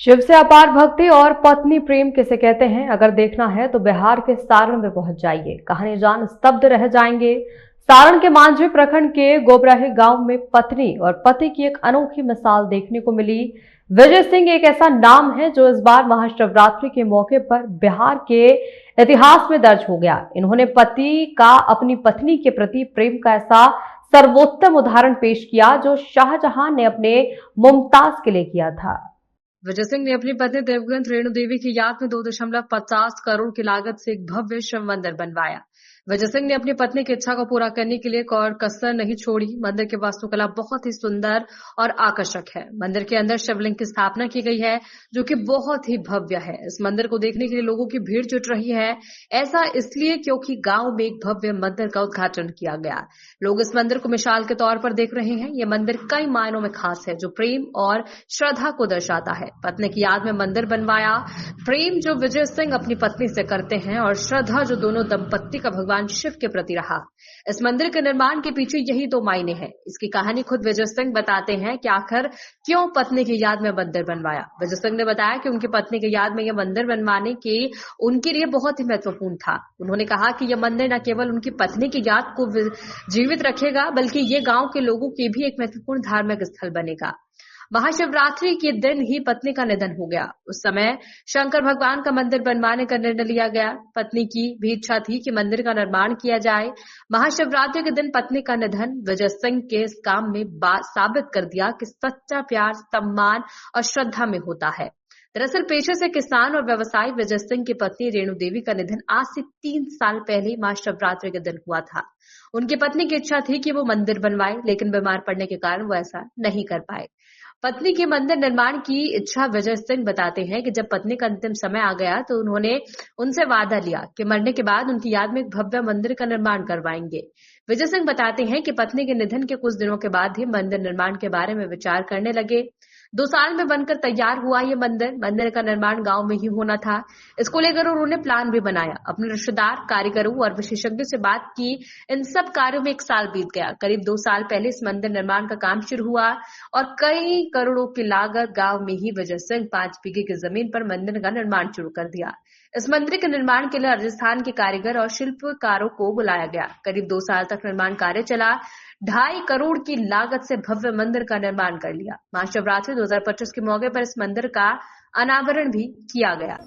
शिव से अपार भक्ति और पत्नी प्रेम किसे कहते हैं, अगर देखना है तो बिहार के सारण में पहुंच जाइए। कहानी जान स्तब्ध रह जाएंगे। सारण के मांझी प्रखंड के गोबराही गांव में पत्नी और पति की एक अनोखी मिसाल देखने को मिली। विजय सिंह एक ऐसा नाम है जो इस बार महाशिवरात्रि के मौके पर बिहार के इतिहास में दर्ज हो गया। इन्होंने पति का अपनी पत्नी के प्रति प्रेम का ऐसा सर्वोत्तम उदाहरण पेश किया जो शाहजहां ने अपने मुमताज के लिए किया था। विजय सिंह ने अपनी पत्नी देवगन रेणु देवी की याद में 2.50 करोड़ की लागत से एक भव्य शिव मंदिर बनवाया। विजय सिंह ने अपनी पत्नी की इच्छा को पूरा करने के लिए एक और कसर नहीं छोड़ी। मंदिर की वास्तुकला बहुत ही सुंदर और आकर्षक है। मंदिर के अंदर शिवलिंग की स्थापना की गई है जो कि बहुत ही भव्य है। इस मंदिर को देखने के लिए लोगों की भीड़ जुट रही है। ऐसा इसलिए क्योंकि गांव में एक भव्य मंदिर का उद्घाटन किया गया। लोग इस मंदिर को मिसाल के तौर पर देख रहे हैं। ये मंदिर कई मायनों में खास है जो प्रेम और श्रद्धा को दर्शाता है। पत्नी की याद में मंदिर बनवाया। प्रेम जो विजय सिंह अपनी पत्नी से करते हैं और श्रद्धा जो दोनों दंपत्ति का भगवान शिव के प्रति रहा। इस मंदिर के निर्माण के पीछे यही दो मायने हैं। इसकी कहानी खुद विजय सिंह बताते हैं कि आखिर क्यों पत्नी की याद में मंदिर बनवाया। विजय सिंह ने बताया कि उनकी पत्नी की याद में यह मंदिर बनवाने की उनके लिए बहुत ही महत्वपूर्ण था। उन्होंने कहा कि यह मंदिर न केवल उनकी पत्नी की याद को जीवित रखेगा बल्कि ये गांव के लोगों के भी एक महत्वपूर्ण धार्मिक स्थल बनेगा। महाशिवरात्रि के दिन ही पत्नी का निधन हो गया। उस समय शंकर भगवान का मंदिर बनवाने का निर्णय लिया गया। पत्नी की भी इच्छा थी कि मंदिर का निर्माण किया जाए। महाशिवरात्रि के दिन पत्नी का निधन विजय सिंह के इस काम में साबित कर दिया कि सच्चा प्यार सम्मान और श्रद्धा में होता है। दरअसल पेशे से किसान और व्यवसायी विजय सिंह की पत्नी रेणु देवी का निधन आज से 3 साल पहले महाशिवरात्रि के दिन हुआ था। उनकी पत्नी की इच्छा थी कि वो मंदिर बनवाए, लेकिन बीमार पड़ने के कारण वो ऐसा नहीं कर पाए। पत्नी के मंदिर निर्माण की इच्छा विजय सिंह बताते हैं कि जब पत्नी का अंतिम समय आ गया तो उन्होंने उनसे वादा लिया कि मरने के बाद उनकी याद में एक भव्य मंदिर का निर्माण करवाएंगे। विजय सिंह बताते हैं कि पत्नी के निधन के कुछ दिनों के बाद ही मंदिर निर्माण के बारे में विचार करने लगे। 2 साल में बनकर तैयार हुआ ये मंदिर का निर्माण गांव में ही होना था। इसको लेकर उन्होंने प्लान भी बनाया। अपने रिश्तेदार, कारीगरों और विशेषज्ञों से बात की। इन सब कार्यों में 1 साल बीत गया। करीब 2 साल पहले इस मंदिर निर्माण का काम शुरू हुआ और कई करोड़ों की लागत गांव में ही विजय सिंह 5 बीघे की जमीन पर मंदिर का निर्माण शुरू कर दिया। इस मंदिर के निर्माण के लिए राजस्थान के कारीगर और शिल्पकारों को बुलाया गया। करीब 2 साल तक निर्माण कार्य चला। 2.5 करोड़ की लागत से भव्य मंदिर का निर्माण कर लिया। महाशिवरात्रि 2025 के मौके पर इस मंदिर का अनावरण भी किया गया।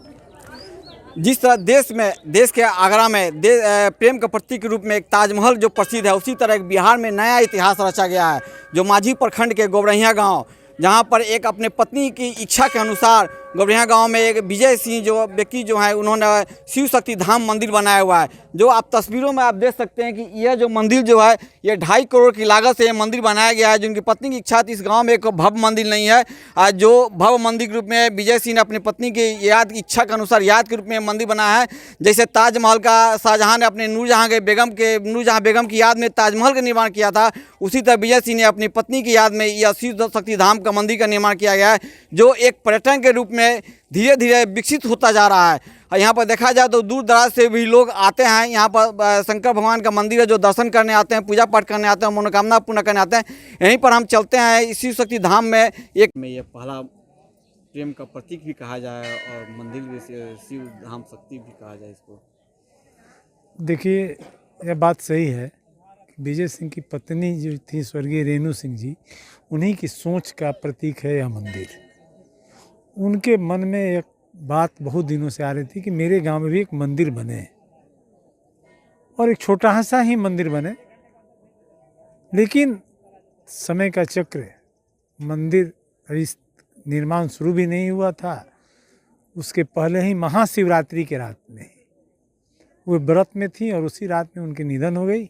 जिस तरह देश के आगरा में प्रेम के प्रतीक के रूप में एक ताजमहल जो प्रसिद्ध है, उसी तरह एक बिहार में नया इतिहास रचा गया है जो मांझी प्रखंड के गोबरहिया गांव, जहां पर एक अपने पत्नी की इच्छा के अनुसार गोबरहिया गांव में एक विजय सिंह जो व्यक्ति जो है उन्होंने शिव शक्ति धाम मंदिर बनाया हुआ है। जो आप तस्वीरों में आप देख सकते हैं कि यह जो मंदिर जो है ये 2.5 करोड़ की लागत से ये मंदिर बनाया गया है। जिनकी पत्नी की इच्छा थी इस गांव में एक भव्य मंदिर नहीं है, जो भव्य मंदिर के रूप में विजय सिंह ने अपनी पत्नी की याद की इच्छा के अनुसार याद के रूप में मंदिर बनाया है। जैसे ताजमहल का शाहजहां ने अपने नूरजहां बेगम की याद में ताजमहल का निर्माण किया था, उसी तरह विजय सिंह ने अपनी पत्नी की याद में यह शिव शक्ति धाम का मंदिर का निर्माण किया गया है, जो एक पर्यटन के रूप में धीरे धीरे विकसित होता जा रहा है। यहाँ पर देखा जाए तो दूर दराज से भी लोग आते हैं। यहाँ पर शंकर भगवान का मंदिर है जो दर्शन करने आते हैं, पूजा पाठ करने आते हैं, मनोकामना पूर्ण करने आते हैं। यहीं पर हम चलते हैं शिव शक्ति धाम में। ये पहला प्रेम का प्रतीक भी कहा जाए और मंदिर भी शिव धाम शक्ति भी कहा जाए इसको। देखिए, यह बात सही है। विजय सिंह की पत्नी जो थी स्वर्गीय रेणु सिंह जी, उन्हीं की सोच का प्रतीक है यह मंदिर। उनके मन में एक बात बहुत दिनों से आ रही थी कि मेरे गांव में भी एक मंदिर बने और एक छोटा सा ही मंदिर बने, लेकिन समय का चक्र, मंदिर अभी निर्माण शुरू भी नहीं हुआ था। उसके पहले ही महाशिवरात्रि के रात में वो व्रत में थी और उसी रात में उनकी निधन हो गई।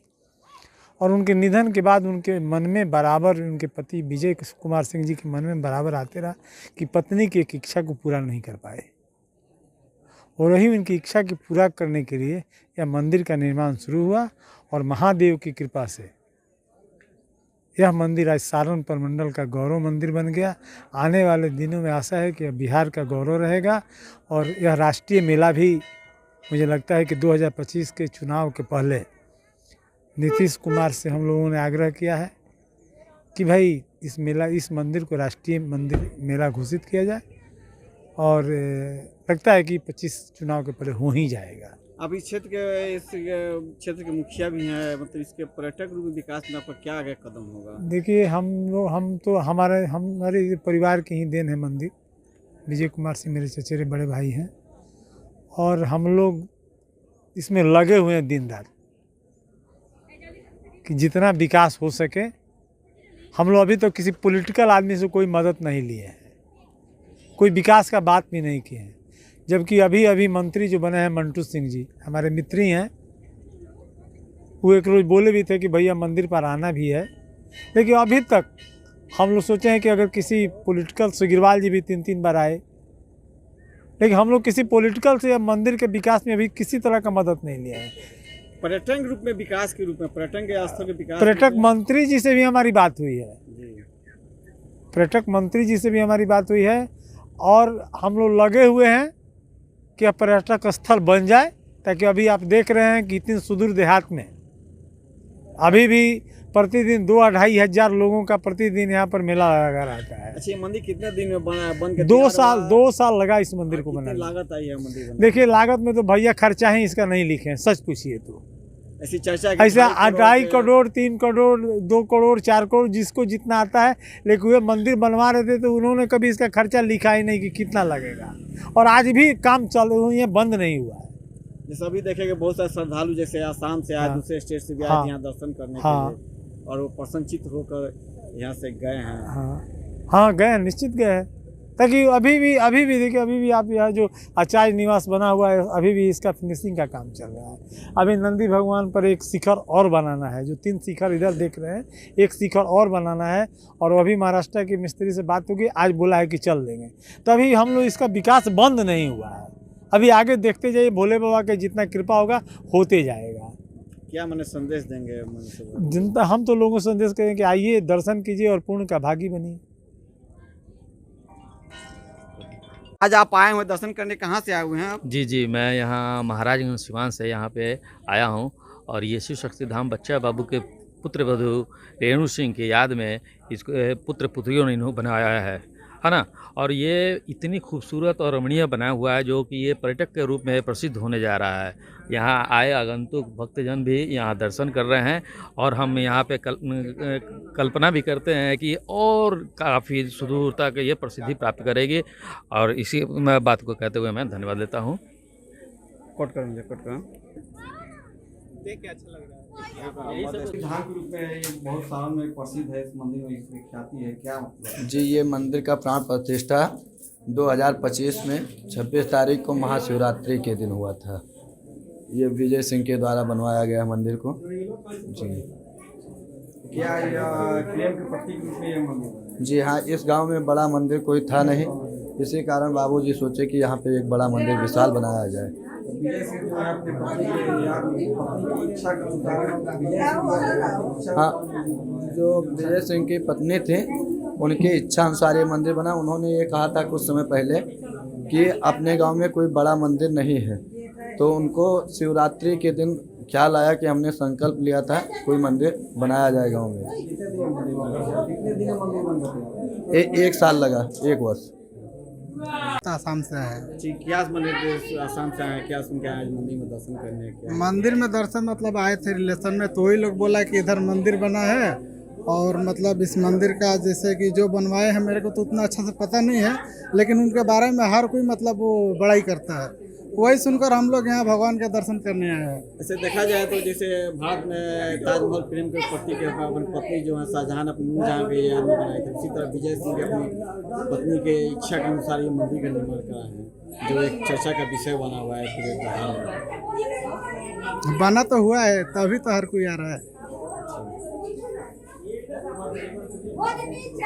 और उनके निधन के बाद उनके मन में बराबर, उनके पति विजय कुमार सिंह जी के मन में बराबर आते रहा कि पत्नी की एक इच्छा को पूरा नहीं कर पाए, और वही उनकी इच्छा की पूरा करने के लिए यह मंदिर का निर्माण शुरू हुआ। और महादेव की कृपा से यह मंदिर आज सारण प्रमंडल का गौरव मंदिर बन गया। आने वाले दिनों में आशा है कि यह बिहार का गौरव रहेगा और यह राष्ट्रीय मेला भी, मुझे लगता है कि 2025 के चुनाव के पहले नीतीश कुमार से हम लोगों ने आग्रह किया है कि भाई इस मंदिर को राष्ट्रीय मंदिर मेला घोषित किया जाए। और लगता है कि 25 चुनाव के पहले हो ही जाएगा। अब इस क्षेत्र के मुखिया भी हैं, मतलब इसके पर्यटक रूप में विकास में आपका क्या आगे कदम होगा? देखिए हम तो हमारे परिवार की ही देन है मंदिर। विजय कुमार सिंह मेरे चचेरे बड़े भाई हैं और हम लोग इसमें लगे हुए हैं दिन रात कि जितना विकास हो सके। हम लोग अभी तो किसी पॉलिटिकल आदमी से कोई मदद नहीं लिए हैं, कोई विकास का बात भी नहीं किए हैं। जबकि अभी मंत्री जो बने हैं मंटू सिंह जी, हमारे मित्र ही हैं, वो एक रोज़ बोले भी थे कि भैया मंदिर पर आना भी है। लेकिन अभी तक हम लोग सोचे हैं कि अगर किसी पॉलिटिकल, सुग्रीवाल जी भी 3 बार आए, लेकिन हम लोग किसी पॉलिटिकल से या मंदिर के विकास में अभी किसी तरह का मदद नहीं लिया है। पर्यटन रूप में विकास के रूप में, पर्यटन के स्थल के विकास, पर्यटक मंत्री जी से भी हमारी बात हुई है, पर्यटक मंत्री जी से भी हमारी बात हुई है और हम लोग लगे हुए हैं कि अब पर्यटक स्थल बन जाए, ताकि अभी आप देख रहे हैं कि इतनी सुदूर देहात में अभी भी प्रतिदिन 2-2.5 हज़ार लोगों का प्रतिदिन यहाँ पर मेला लगा रहता है। अच्छा, ये मंदिर कितने दिन में बन के 2 साल लगा इस मंदिर को बनाने। लागत आई है मंदिर बनने? देखिए लागत में तो भैया खर्चा ही इसका नहीं लिखे हैं, सच पूछिए तो। ऐसी चर्चा ऐसा 2.5 करोड़, 3 करोड़, 2 करोड़, 4 करोड़, जिसको जितना आता है। लेकिन वे मंदिर बनवा रहे थे तो उन्होंने कभी इसका खर्चा लिखा ही नहीं कि कितना लगेगा, और आज भी काम चालू हुई है, बंद नहीं हुआ है। जैसे अभी देखेंगे बहुत सारे श्रद्धालु जैसे आसाम से आए, दूसरे स्टेट से भी आए यहाँ दर्शन करने के लिए, और वो प्रसन्नचित होकर यहाँ से गए हैं। हाँ गए, निश्चित गए हैं। ताकि अभी भी देखिए, अभी भी आप यहाँ जो आचार्य निवास बना हुआ है, अभी भी इसका फिनिशिंग का काम चल रहा है। अभी नंदी भगवान पर एक शिखर और बनाना है, जो 3 शिखर इधर देख रहे हैं, एक शिखर और बनाना है। और अभी महाराष्ट्र के मिस्त्री से बात होगी, आज बोला है कि चल देंगे। तभी हम लोग, इसका विकास बंद नहीं हुआ है, अभी आगे देखते जाइए, भोले बाबा के जितना कृपा होगा होते जाएगा। क्या मैंने संदेश देंगे जनता? हम तो लोगों को संदेश करें कि आइए, दर्शन कीजिए और पुण्य का भागी बनिए। आज आप आए हुए दर्शन करने, कहाँ से आए हुए हैं आप? जी, मैं यहाँ महाराजगंज सिवान से यहाँ पे आया हूँ और ये शिव शक्ति धाम बच्चा बाबू के पुत्र वधू रेणु सिंह की याद में इसको पुत्र पुत्रियों ने इन्हों बनाया है ना। और ये इतनी खूबसूरत और रमणीय बनाया हुआ है जो कि ये पर्यटक के रूप में प्रसिद्ध होने जा रहा है। यहाँ आए आगंतुक भक्तजन भी यहाँ दर्शन कर रहे हैं और हम यहाँ पे कल्पना भी करते हैं कि और काफ़ी सुदूर तक ये प्रसिद्धि प्राप्त करेगी। और इसी बात को कहते हुए मैं धन्यवाद देता हूँ। कोट करूँ देख के अच्छा लग रहा है। धाम के रूप में ये बहुत सालों में प्रसिद्ध है, इस मंदिर में इसकी ख्याति है, क्या मतलब? जी, ये मंदिर का प्राण प्रतिष्ठा 2025 में 26 तारीख को महाशिवरात्रि के दिन हुआ था। ये विजय सिंह के द्वारा बनवाया गया मंदिर को। जी, क्या प्रेम के प्रतीक रूप में ये मंदिर? जी हाँ, इस गांव में बड़ा मंदिर कोई था नहीं, इसी कारण बाबूजी सोचे कि यहाँ पे एक बड़ा मंदिर विशाल बनाया जाए। हाँ, जो विजय सिंह की पत्नी थी, उनकी इच्छा अनुसार ये मंदिर बना। उन्होंने ये कहा था कुछ समय पहले कि अपने गांव में कोई बड़ा मंदिर नहीं है, तो उनको शिवरात्रि के दिन ख्याल आया कि हमने संकल्प लिया था कोई मंदिर बनाया जाए गांव में। 1 साल लगा, 1 वर्ष। आसाम से है जी, क्या मंदिर आसाम से आए, क्या सुन के आए मंदिर में दर्शन करने? क्या मंदिर में दर्शन मतलब आए थे रिलेशन में, तो वही लोग बोला कि इधर मंदिर बना है और मतलब इस मंदिर का जैसे कि जो बनवाए हैं, मेरे को तो उतना अच्छा से पता नहीं है, लेकिन उनके बारे में हर कोई मतलब वो बड़ाई करता है। वही सुनकर हम लोग यहाँ भगवान के दर्शन करने आए हैं। ऐसे देखा जाए तो जैसे भारत में ताजमहल प्रेम के प्रतीक है, अपनी पत्नी जो है शाहजहां अपनी नूरजहां के याद में बनाए थे, उसी तरह विजय सिंह अपनी पत्नी के इच्छा के अनुसार ये मंदिर का निर्माण करा है, जो एक चर्चा का विषय बना हुआ है पूरे बिहार में। बना तो हुआ है, तभी तो हर कोई आ रहा है।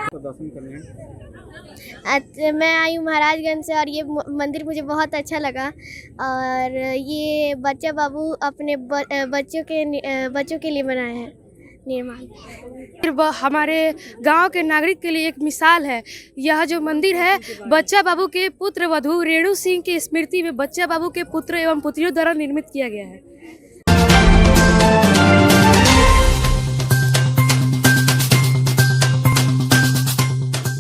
तो दर्शन करने मैं आई हूँ महाराजगंज से और ये मंदिर मुझे बहुत अच्छा लगा। और ये बच्चा बाबू अपने बच्चों के लिए बनाए हैं निर्माण। हमारे गांव के नागरिक के लिए एक मिसाल है। यह जो मंदिर है बच्चा बाबू के पुत्र वधू रेणु सिंह की स्मृति में बच्चा बाबू के पुत्र एवं पुत्रियों द्वारा निर्मित किया गया है।